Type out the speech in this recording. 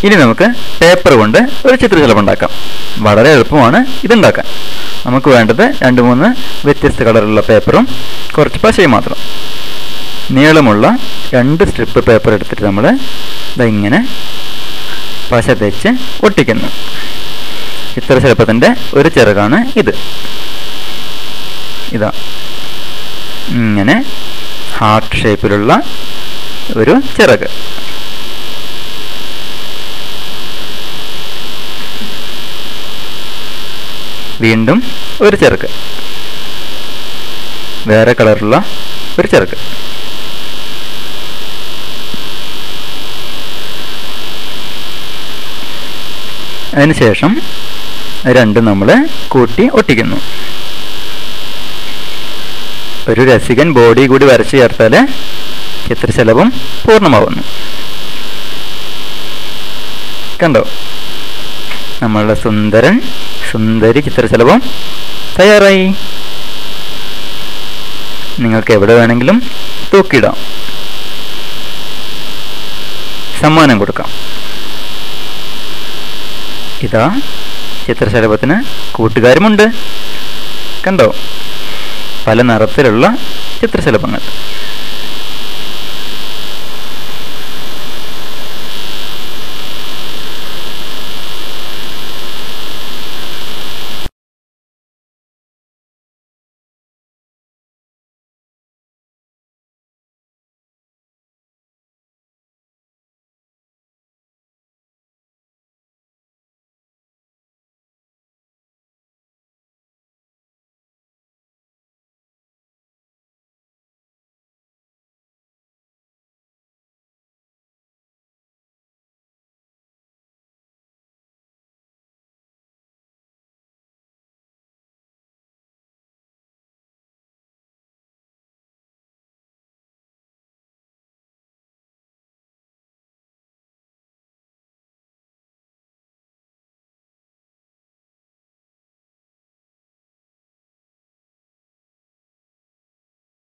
ഇനി നമുക്ക് പേപ്പർ കൊണ്ട് ഒരു ചിത്രശലഭം ഉണ്ടാക്കാം. വളരെ എളുപ്പമാണ് ഇതുണ്ടാക്കാൻ. നമുക്ക് വേണ്ടത് 2-3 വ്യത്യസ്ത കളറുള്ള പേപ്പറും കുറച്ച് പശയും മാത്രം. നീളമുള്ള 2 സ്ട്രിപ്പ് പേപ്പർ എടുത്തിട്ട് നമ്മൾ ഇങ്ങനെ പശ തേച്ച് ഒട്ടിക്കുന്നു. ചിത്രശലഭത്തിൻ്റെ ഒരു ചിറകാണ് ഇത്. ഇതാ ഇങ്ങനെ ഹാർട്ട് ഷേപ്പിലുള്ള ഒരു ചിറക്. വീണ്ടും ഒരു ചിറക്, വേറെ കളറുള്ള ഒരു ചിറക്. അതിനുശേഷം രണ്ടും നമ്മൾ കൂട്ടി ഒട്ടിക്കുന്നു. ഒരു രസികൻ ബോഡി കൂടി വരച്ചു ചേർത്താൽ ചിത്രശലഭം പൂർണ്ണമാവുന്നു. കണ്ടോ? നമ്മളുടെ സുന്ദരി ചിത്രശലഭം തയ്യാറായി. നിങ്ങൾക്ക് എവിടെ വേണമെങ്കിലും തൂക്കിയിടാം, സമ്മാനം കൊടുക്കാം. ഇതാ ചിത്രശലഭത്തിന് കൂട്ടുകാരുമുണ്ട്. കണ്ടോ? പല നിറത്തിലുള്ള ചിത്രശലഭങ്ങൾ.